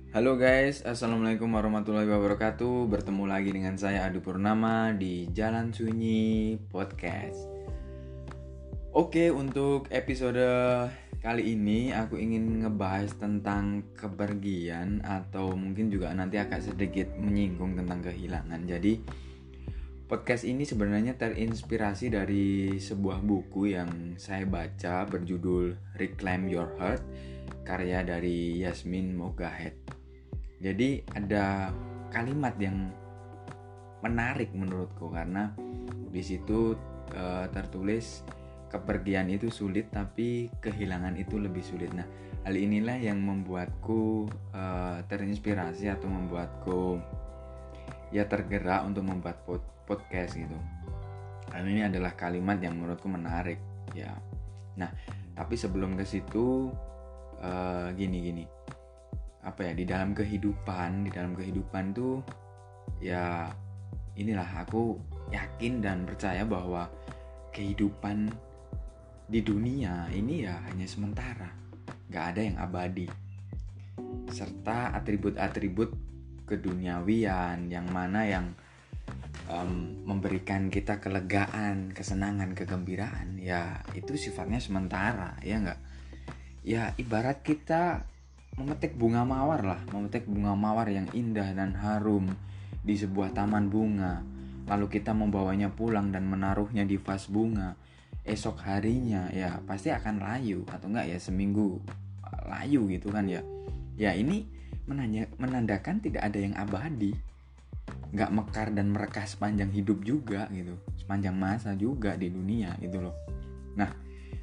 Halo guys, assalamualaikum warahmatullahi wabarakatuh. Bertemu lagi dengan saya Adu Purnama di Jalan Sunyi Podcast. Oke, untuk episode kali ini aku ingin ngebahas tentang kepergian atau mungkin juga nanti agak sedikit menyinggung tentang kehilangan. Jadi podcast ini sebenarnya terinspirasi dari sebuah buku yang saya baca berjudul Reclaim Your Heart, karya dari Yasmin Mogahed. Jadi ada kalimat yang menarik menurutku karena di situ tertulis kepergian itu sulit tapi kehilangan itu lebih sulit. Nah, hal inilah yang membuatku terinspirasi atau membuatku ya tergerak untuk membuat podcast gitu. Karena ini adalah kalimat yang menurutku menarik ya. Nah, tapi sebelum ke situ gini. Apa ya, di dalam kehidupan tuh ya inilah aku yakin dan percaya bahwa kehidupan di dunia ini ya hanya sementara, nggak ada yang abadi, serta atribut-atribut keduniawian yang mana yang memberikan kita kelegaan, kesenangan, kegembiraan ya itu sifatnya sementara, ya nggak? Ya ibarat kita memetik bunga mawar yang indah dan harum di sebuah taman bunga, lalu kita membawanya pulang dan menaruhnya di vas bunga. Esok harinya ya pasti akan layu atau enggak ya seminggu layu gitu kan ya. Ya ini menandakan tidak ada yang abadi, nggak mekar dan merekah sepanjang hidup juga gitu, sepanjang masa juga di dunia gitu loh. Nah,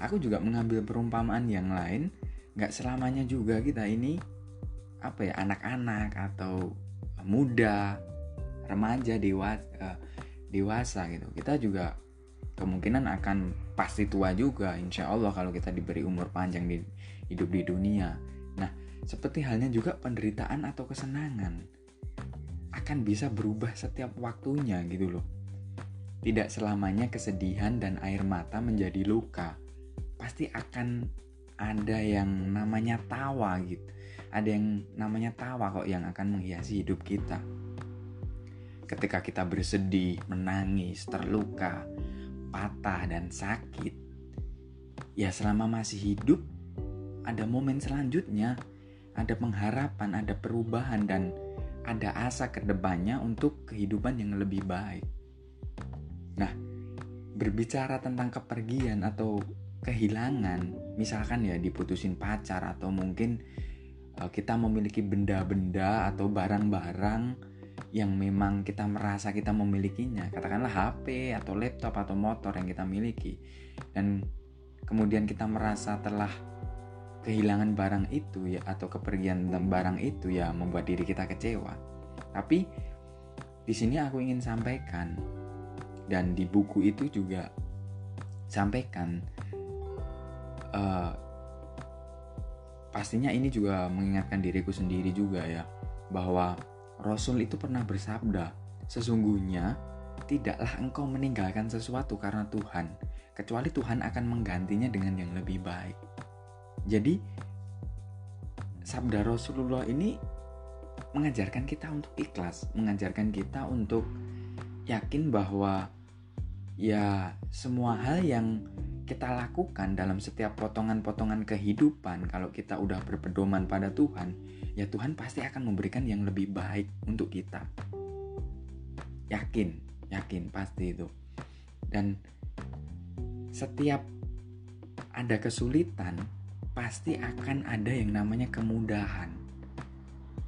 aku juga mengambil perumpamaan yang lain. Nggak selamanya juga kita ini apa ya, anak-anak atau muda, remaja, dewasa gitu. Kita juga kemungkinan akan pasti tua juga, insya Allah kalau kita diberi umur panjang di hidup di dunia. Nah, seperti halnya juga penderitaan atau kesenangan akan bisa berubah setiap waktunya gitu loh. Tidak selamanya kesedihan dan air mata menjadi luka. Pasti akan ada yang namanya tawa gitu. Ada yang namanya tawa kok yang akan menghiasi hidup kita. Ketika kita bersedih, menangis, terluka, patah dan sakit, ya selama masih hidup ada momen selanjutnya, ada pengharapan, ada perubahan dan ada asa ke depannya untuk kehidupan yang lebih baik. Nah, berbicara tentang kepergian atau kehilangan, misalkan ya diputusin pacar atau mungkin kita memiliki benda-benda atau barang-barang yang memang kita merasa kita memilikinya, katakanlah HP atau laptop atau motor yang kita miliki, dan kemudian kita merasa telah kehilangan barang itu ya, atau kepergian barang itu ya membuat diri kita kecewa. Tapi di sini aku ingin sampaikan, dan di buku itu juga sampaikan, pastinya ini juga mengingatkan diriku sendiri juga ya, bahwa Rasul itu pernah bersabda, sesungguhnya tidaklah engkau meninggalkan sesuatu karena Tuhan, kecuali Tuhan akan menggantinya dengan yang lebih baik. Jadi sabda Rasulullah ini mengajarkan kita untuk ikhlas, mengajarkan kita untuk yakin bahwa ya semua hal yang kita lakukan dalam setiap potongan-potongan kehidupan, kalau kita udah berpedoman pada Tuhan, ya Tuhan pasti akan memberikan yang lebih baik untuk kita. Yakin pasti itu. Dan setiap ada kesulitan, pasti akan ada yang namanya kemudahan.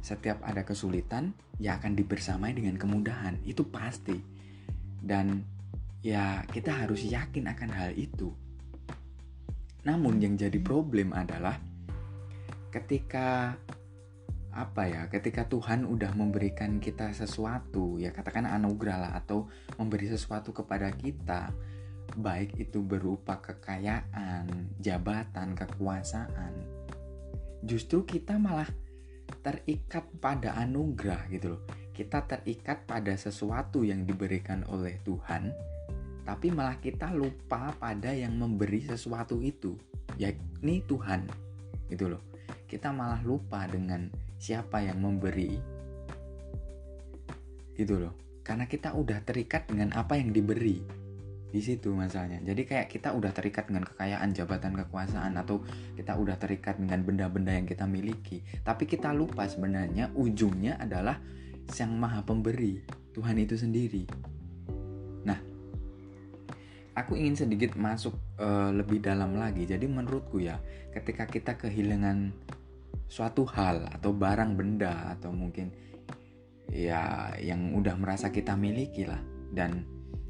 Setiap ada kesulitan, ya akan dibersamai dengan kemudahan, itu pasti. Dan ya kita harus yakin akan hal itu. Namun yang jadi problem adalah ketika Tuhan udah memberikan kita sesuatu, ya katakan anugerah lah, atau memberi sesuatu kepada kita, baik itu berupa kekayaan, jabatan, kekuasaan, justru kita malah terikat pada anugerah gitu loh. Kita terikat pada sesuatu yang diberikan oleh Tuhan, tapi malah kita lupa pada yang memberi sesuatu itu, yakni Tuhan gitu loh. Kita malah lupa dengan siapa yang memberi, gitu loh. Karena kita udah terikat dengan apa yang diberi. Di situ masalahnya. Jadi kayak kita udah terikat dengan kekayaan, jabatan, kekuasaan, atau kita udah terikat dengan benda-benda yang kita miliki. Tapi kita lupa sebenarnya ujungnya adalah Sang Maha Pemberi, Tuhan itu sendiri. Nah, aku ingin sedikit masuk lebih dalam lagi. Jadi menurutku ya, ketika kita kehilangan suatu hal atau barang benda atau mungkin ya yang udah merasa kita miliki lah, dan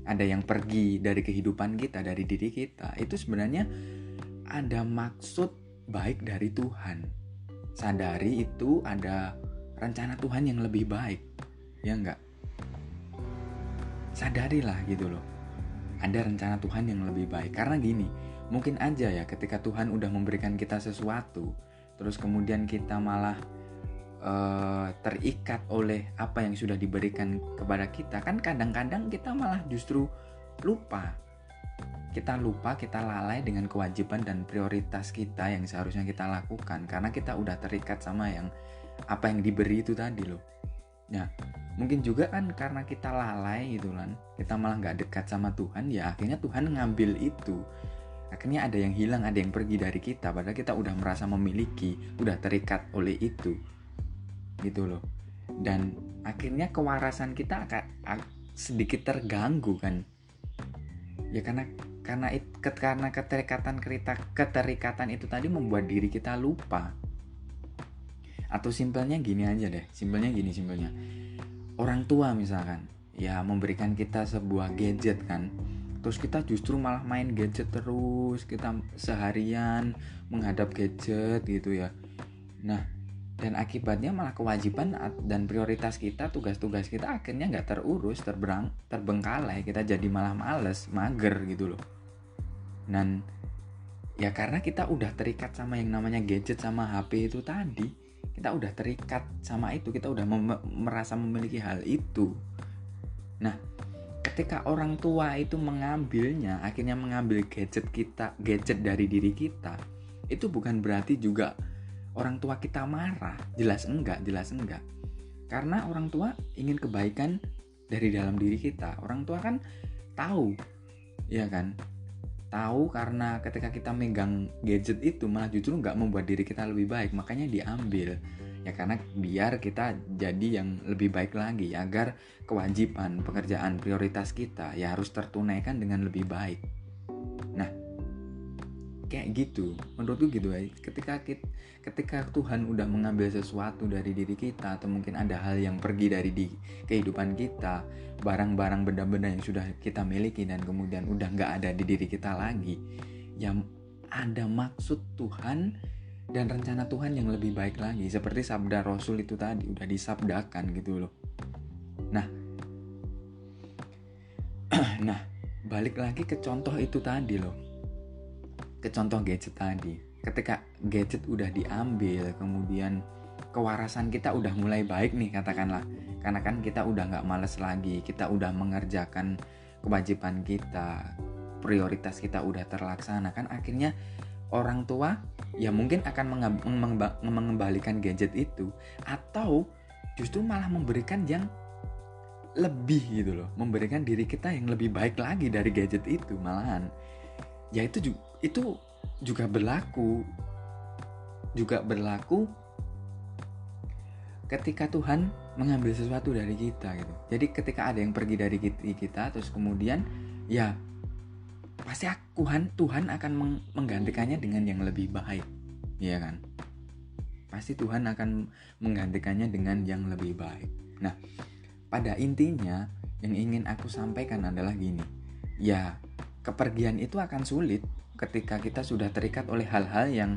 ada yang pergi dari kehidupan kita, dari diri kita, itu sebenarnya ada maksud baik dari Tuhan. Sadari itu ada rencana Tuhan yang lebih baik, ya enggak? Sadarilah gitu loh, ada rencana Tuhan yang lebih baik. Karena gini, mungkin aja ya ketika Tuhan udah memberikan kita sesuatu, terus kemudian kita malah terikat oleh apa yang sudah diberikan kepada kita. Kan kadang-kadang kita malah justru lupa. Kita lalai dengan kewajiban dan prioritas kita yang seharusnya kita lakukan, karena kita udah terikat sama apa yang diberi itu tadi loh. Nah, mungkin juga kan karena kita lalai gitu kan, kita malah gak dekat sama Tuhan, ya akhirnya Tuhan ngambil itu. Akhirnya ada yang hilang, ada yang pergi dari kita, padahal kita udah merasa memiliki, udah terikat oleh itu, gitu loh. Dan akhirnya kewarasan kita akan sedikit terganggu kan, ya karena keterikatan itu tadi membuat diri kita lupa. Atau simpelnya gini aja deh, simpelnya orang tua misalkan ya memberikan kita sebuah gadget kan, terus kita justru malah main gadget terus, kita seharian menghadap gadget gitu ya. Nah, dan akibatnya malah kewajiban dan prioritas kita, tugas-tugas kita akhirnya gak terurus, terbengkalai, kita jadi malah males, mager gitu loh. Dan ya karena kita udah terikat sama yang namanya gadget sama HP itu tadi, kita udah terikat sama itu, kita udah merasa memiliki hal itu. Nah, ketika orang tua itu akhirnya mengambil gadget dari diri kita, itu bukan berarti juga orang tua kita marah. Jelas enggak. Karena orang tua ingin kebaikan dari dalam diri kita. Orang tua kan tahu, ya kan? Tahu karena ketika kita megang gadget itu malah justru enggak membuat diri kita lebih baik, makanya diambil. Ya karena biar kita jadi yang lebih baik lagi, agar kewajiban, pekerjaan, prioritas kita ya harus tertunaikan dengan lebih baik. Nah, kayak gitu, menurutku gitu ya. Ketika Tuhan udah mengambil sesuatu dari diri kita, atau mungkin ada hal yang pergi dari kehidupan kita, barang-barang, benda-benda yang sudah kita miliki dan kemudian udah gak ada di diri kita lagi, ya ada maksud Tuhan dan rencana Tuhan yang lebih baik lagi. Seperti sabda Rasul itu tadi udah disabdakan gitu loh. Nah, balik lagi ke contoh itu tadi loh, ke contoh gadget tadi. Ketika gadget udah diambil, kemudian kewarasan kita udah mulai baik nih katakanlah, karena kan kita udah gak males lagi, kita udah mengerjakan kewajiban kita, prioritas kita udah terlaksana kan, akhirnya orang tua ya mungkin akan mengembalikan gadget itu, atau justru malah memberikan yang lebih gitu loh, memberikan diri kita yang lebih baik lagi dari gadget itu malahan. Ya itu juga berlaku ketika Tuhan mengambil sesuatu dari kita gitu. Jadi ketika ada yang pergi dari kita, terus kemudian ya pasti Tuhan akan menggantikannya dengan yang lebih baik, ya kan? Pasti Tuhan akan menggantikannya dengan yang lebih baik. Nah, pada intinya yang ingin aku sampaikan adalah gini, ya kepergian itu akan sulit ketika kita sudah terikat oleh hal-hal yang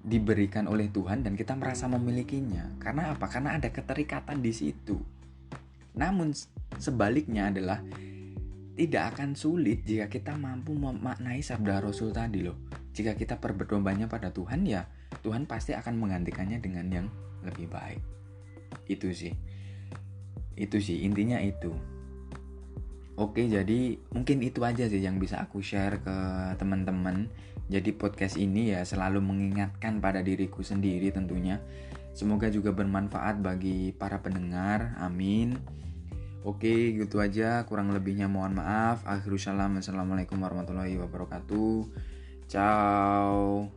diberikan oleh Tuhan dan kita merasa memilikinya. Karena apa? Karena ada keterikatan di situ. Namun sebaliknya adalah tidak akan sulit jika kita mampu memaknai sabda Rasul tadi loh. Jika kita berdoanya pada Tuhan, ya Tuhan pasti akan menggantikannya dengan yang lebih baik. Itu sih intinya itu. Oke, jadi mungkin itu aja sih yang bisa aku share ke teman-teman. Jadi podcast ini ya selalu mengingatkan pada diriku sendiri tentunya, Semoga juga bermanfaat bagi para pendengar. Amin. Oke, gitu aja. Kurang lebihnya mohon maaf. Akhirus salam. Assalamualaikum warahmatullahi wabarakatuh. Ciao.